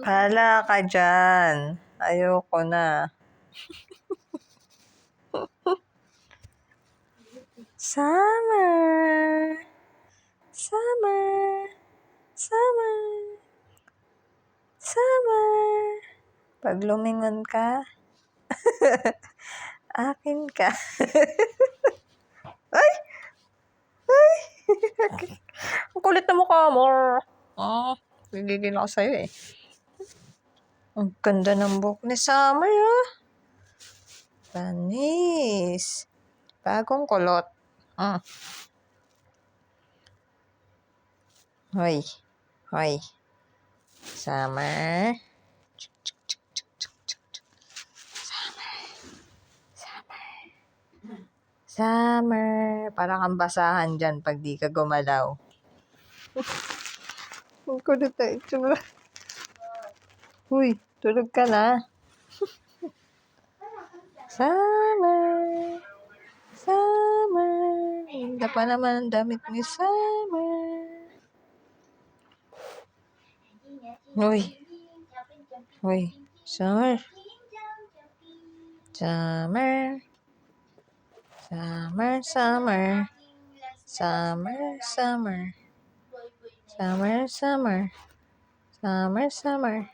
Hala ka dyan. Ayoko na. Summer. Summer. Summer. Summer. Pag lumingon ka, akin ka. Ay! Ay! Ang kulit na mukha mo. Gigigil ako sa'yo eh. Ang ganda ng buhok ni Summer, ah. Panis. Bagong kulot. Hoy. Hoy. Summer. Summer. Parang kang basahan dyan pag di ka gumalaw. Ang kulit na itsura. Uy, tulog ka na. Summer. Summer. Ganda pa naman ang damit ni Summer. Uy. Uy. Summer. Summer. Summer, summer. Summer, summer. Summer, summer. Summer, summer.